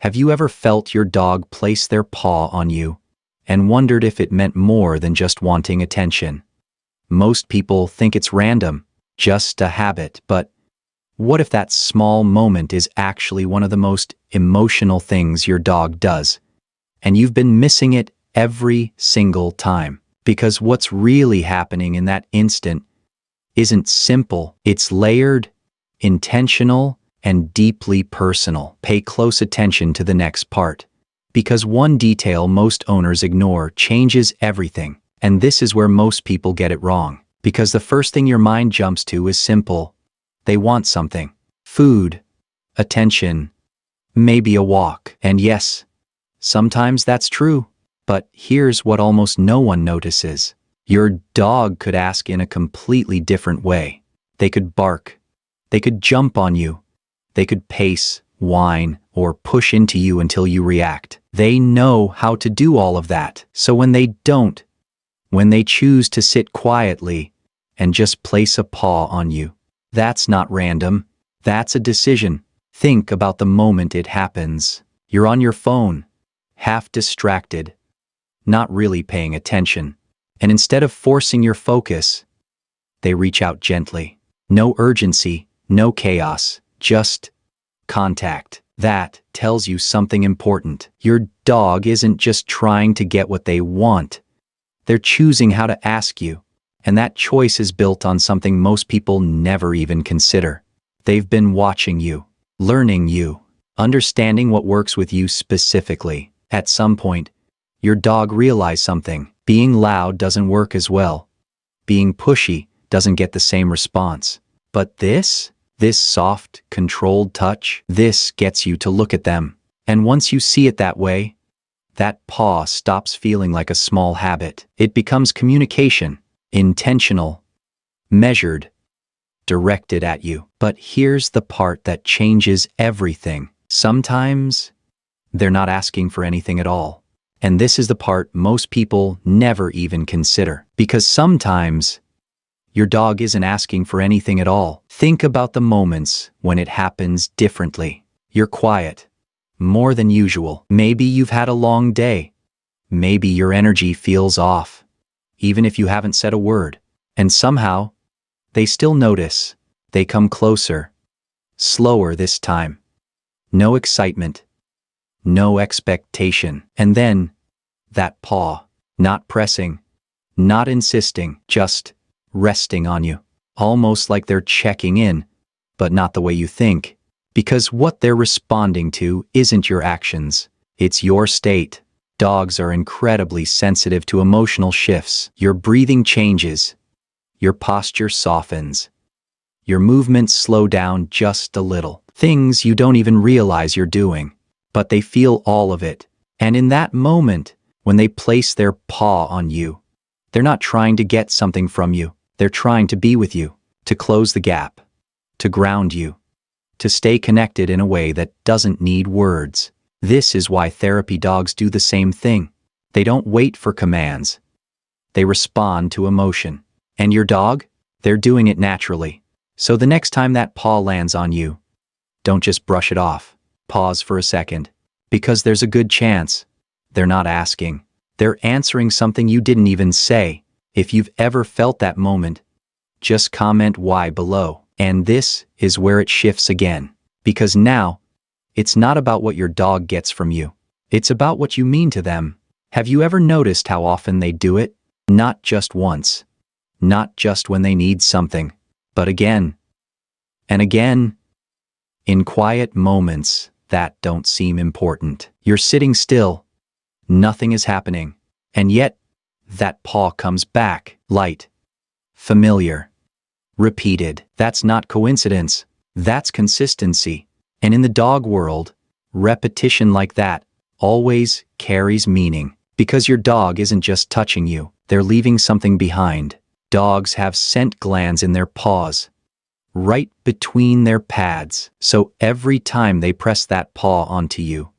Have you ever felt your dog place their paw on you and wondered if it meant more than just wanting attention? Most people think it's random, just a habit, but what if that small moment is actually one of the most emotional things your dog does, and you've been missing it every single time? Because what's really happening in that instant isn't simple. It's layered, intentional, and deeply personal. Pay close attention to the next part, because one detail most owners ignore changes everything. And this is where most people get it wrong, because the first thing your mind jumps to is simple. They want something. Food, attention, maybe a walk. And yes, sometimes that's true. But here's what almost no one notices. Your dog could ask in a completely different way. They could bark. They could jump on you. They could pace, whine, or push into you until you react. They know how to do all of that. So when they don't, when they choose to sit quietly and just place a paw on you, that's not random. That's a decision. Think about the moment it happens. You're on your phone, half distracted, not really paying attention. And instead of forcing your focus, they reach out gently. No urgency, no chaos, just contact. That tells you something important. Your dog isn't just trying to get what they want. They're choosing how to ask you. And that choice is built on something most people never even consider. They've been watching you, learning you, understanding what works with you specifically. At some point, your dog realized something. Being loud doesn't work as well. Being pushy doesn't get the same response. But this soft, controlled touch, this gets you to look at them. And once you see it that way, that paw stops feeling like a small habit. It becomes communication, intentional, measured, directed at you. But here's the part that changes everything. Sometimes they're not asking for anything at all. And this is the part most people never even consider. Because sometimes your dog isn't asking for anything at all. Think about the moments when it happens differently. You're quiet, more than usual. Maybe you've had a long day. Maybe your energy feels off, even if you haven't said a word. And somehow, they still notice. They come closer, slower this time. No excitement, no expectation. And then, that paw, not pressing, not insisting, just resting on you. Almost like they're checking in, but not the way you think. Because what they're responding to isn't your actions, it's your state. Dogs are incredibly sensitive to emotional shifts. Your breathing changes, your posture softens, your movements slow down just a little. Things you don't even realize you're doing, but they feel all of it. And in that moment, when they place their paw on you, they're not trying to get something from you. They're trying to be with you, to close the gap, to ground you, to stay connected in a way that doesn't need words. This is why therapy dogs do the same thing. They don't wait for commands. They respond to emotion. And your dog? They're doing it naturally. So the next time that paw lands on you, don't just brush it off. Pause for a second. Because there's a good chance they're not asking. They're answering something you didn't even say. If you've ever felt that moment, just comment why below. And this is where it shifts again. Because now, it's not about what your dog gets from you. It's about what you mean to them. Have you ever noticed how often they do it? Not just once. Not just when they need something. But again. And again. In quiet moments that don't seem important. You're sitting still. Nothing is happening. And yet, that paw comes back. Light. Familiar. Repeated. That's not coincidence. That's consistency. And in the dog world, repetition like that always carries meaning. Because your dog isn't just touching you. They're leaving something behind. Dogs have scent glands in their paws, right between their pads. So every time they press that paw onto you,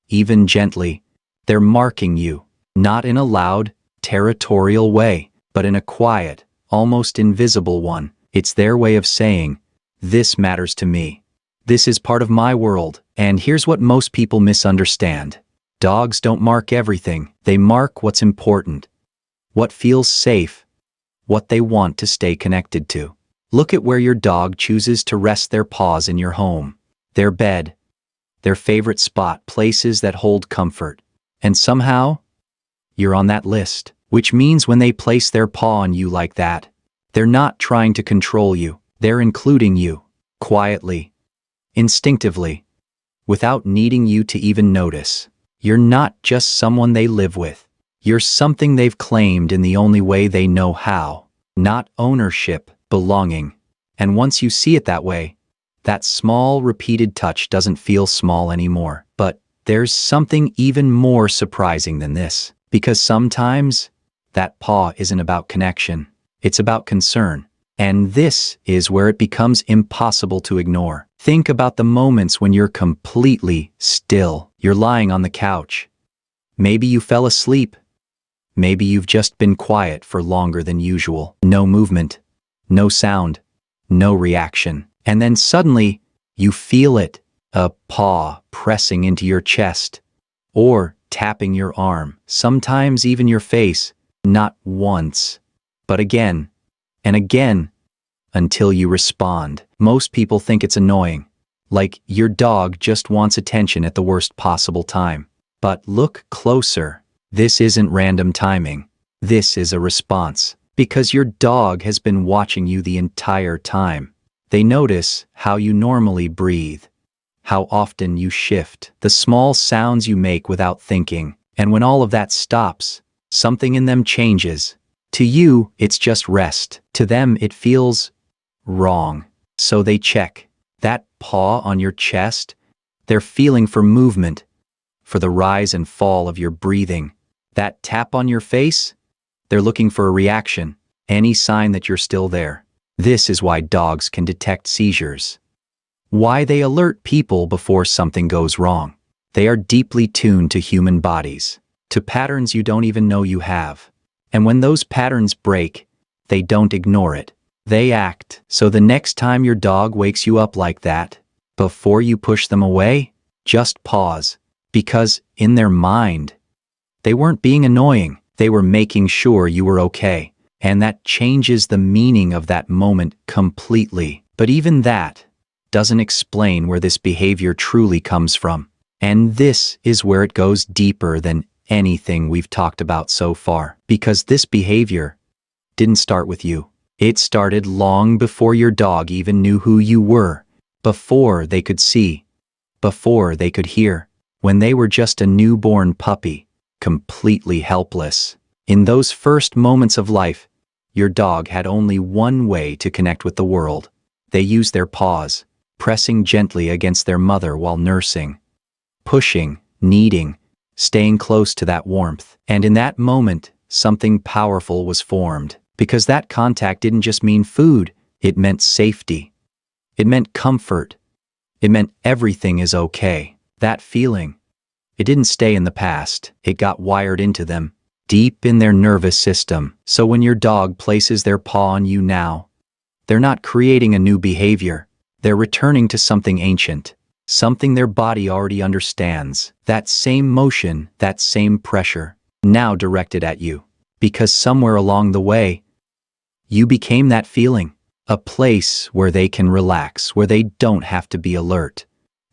even gently, they're marking you. Not in a loud, territorial way, but in a quiet, almost invisible one. It's their way of saying, this matters to me. This is part of my world, and here's what most people misunderstand. Dogs don't mark everything, they mark what's important, what feels safe, what they want to stay connected to. Look at where your dog chooses to rest their paws in your home, their bed, their favorite spot, places that hold comfort. And somehow, you're on that list, which means when they place their paw on you like that, they're not trying to control you, they're including you, quietly, instinctively, without needing you to even notice. You're not just someone they live with. You're something they've claimed in the only way they know how. Not ownership, belonging. And once you see it that way, that small, repeated touch doesn't feel small anymore. But there's something even more surprising than this. Because sometimes, that paw isn't about connection. It's about concern. And this is where it becomes impossible to ignore. Think about the moments when you're completely still. You're lying on the couch. Maybe you fell asleep. Maybe you've just been quiet for longer than usual. No movement, no sound, no reaction. And then suddenly, you feel it, a paw pressing into your chest, or tapping your arm, sometimes even your face, not once, but again and again, until you respond. Most people think it's annoying, like your dog just wants attention at the worst possible time. But look closer. This isn't random timing. This is a response. Because your dog has been watching you the entire time. They notice how you normally breathe, how often you shift, the small sounds you make without thinking. And when all of that stops, something in them changes. To you, it's just rest. To them, it feels wrong. So they check. That paw on your chest, they're feeling for movement, for the rise and fall of your breathing. That tap on your face, they're looking for a reaction, any sign that you're still there. This is why dogs can detect seizures. Why they alert people before something goes wrong. They are deeply tuned to human bodies, to patterns you don't even know you have. And when those patterns break, they don't ignore it. They act. So the next time your dog wakes you up like that, before you push them away, just pause. Because in their mind, they weren't being annoying. They were making sure you were okay. And that changes the meaning of that moment completely. But even that doesn't explain where this behavior truly comes from. And this is where it goes deeper than anything we've talked about so far. Because this behavior didn't start with you. It started long before your dog even knew who you were, before they could see, before they could hear, when they were just a newborn puppy, completely helpless. In those first moments of life, your dog had only one way to connect with the world. They used their paws, pressing gently against their mother while nursing, pushing, kneading, staying close to that warmth. And in that moment, something powerful was formed. Because that contact didn't just mean food, it meant safety. It meant comfort. It meant everything is okay. That feeling, it didn't stay in the past. It got wired into them, deep in their nervous system. So when your dog places their paw on you now, they're not creating a new behavior. They're returning to something ancient, something their body already understands. That same motion, that same pressure, now directed at you. Because somewhere along the way, you became that feeling, a place where they can relax, where they don't have to be alert,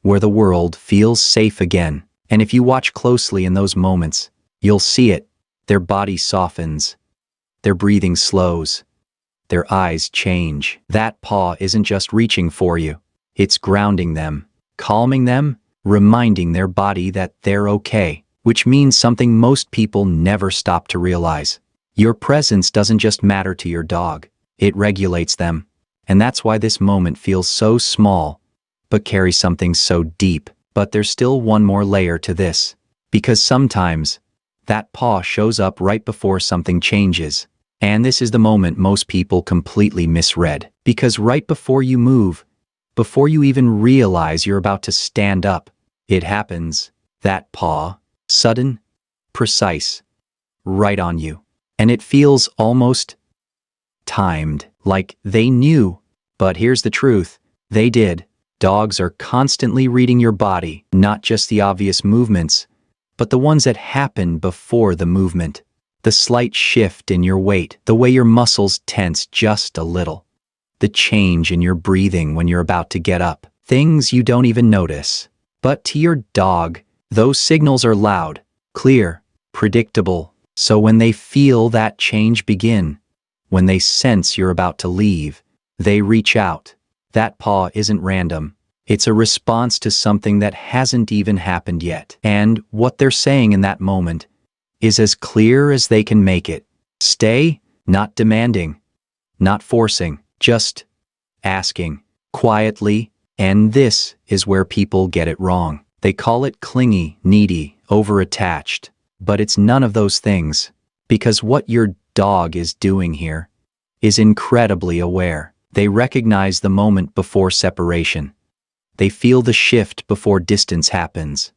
where the world feels safe again. And if you watch closely in those moments, you'll see it. Their body softens, their breathing slows, their eyes change. That paw isn't just reaching for you, it's grounding them, calming them, reminding their body that they're okay, which means something most people never stop to realize. Your presence doesn't just matter to your dog, it regulates them. And that's why this moment feels so small, but carries something so deep. But there's still one more layer to this. Because sometimes, that paw shows up right before something changes. And this is the moment most people completely misread. Because right before you move, before you even realize you're about to stand up, it happens. That paw, sudden, precise, right on you. And it feels almost timed, like they knew. But here's the truth, they did. Dogs are constantly reading your body, not just the obvious movements, but the ones that happen before the movement. The slight shift in your weight, the way your muscles tense just a little, the change in your breathing when you're about to get up, things you don't even notice. But to your dog, those signals are loud, clear, predictable. So when they feel that change begin, when they sense you're about to leave, they reach out. That paw isn't random. It's a response to something that hasn't even happened yet. And what they're saying in that moment is as clear as they can make it. Stay, not demanding, not forcing, just asking, quietly. And this is where people get it wrong. They call it clingy, needy, over-attached. But it's none of those things. Because what your dog is doing here is incredibly aware. They recognize the moment before separation. They feel the shift before distance happens.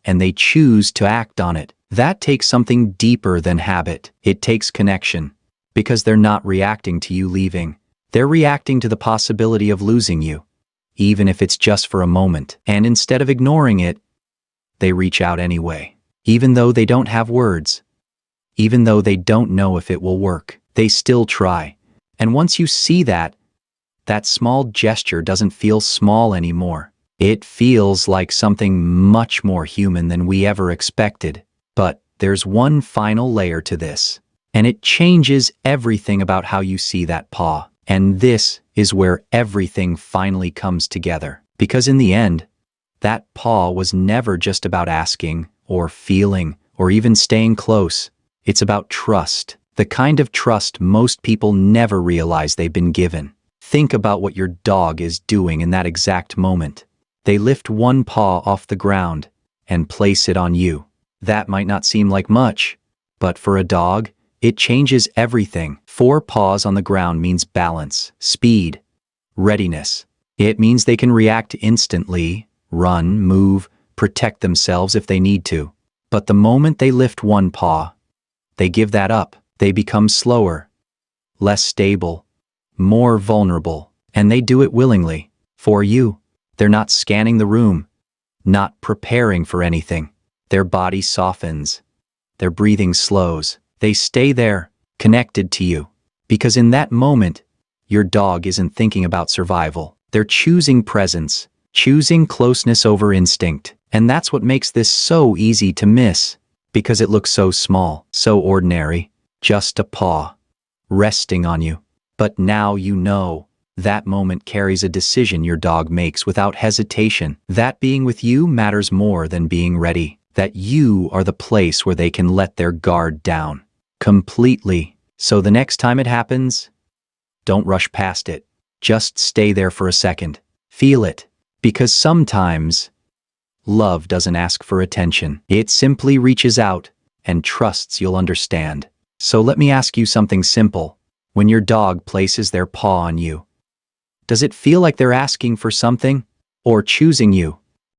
And they choose to act on it. That takes something deeper than habit. It takes connection. Because they're not reacting to you leaving. They're reacting to the possibility of losing you, even if it's just for a moment. And instead of ignoring it, they reach out anyway. Even though they don't have words. Even though they don't know if it will work. They still try. And once you see that small gesture doesn't feel small anymore. It feels like something much more human than we ever expected. But there's one final layer to this. And it changes everything about how you see that paw. And this is where everything finally comes together. Because in the end, that paw was never just about asking, or feeling, or even staying close. It's about trust. The kind of trust most people never realize they've been given. Think about what your dog is doing in that exact moment. They lift one paw off the ground and place it on you. That might not seem like much, but for a dog, it changes everything. 4 paws on the ground means balance, speed, readiness. It means they can react instantly, run, move, protect themselves if they need to. But the moment they lift one paw, they give that up. They become slower, less stable, more vulnerable, and they do it willingly. For you, they're not scanning the room, not preparing for anything. Their body softens, their breathing slows. They stay there, connected to you, because in that moment, your dog isn't thinking about survival. They're choosing presence, choosing closeness over instinct. And that's what makes this so easy to miss, because it looks so small, so ordinary, just a paw, resting on you. But now you know, that moment carries a decision your dog makes without hesitation. That being with you matters more than being ready. That you are the place where they can let their guard down. Completely. So the next time it happens, don't rush past it. Just stay there for a second. Feel it. Because sometimes, love doesn't ask for attention. It simply reaches out and trusts you'll understand. So let me ask you something simple. When your dog places their paw on you, does it feel like they're asking for something? Or choosing you?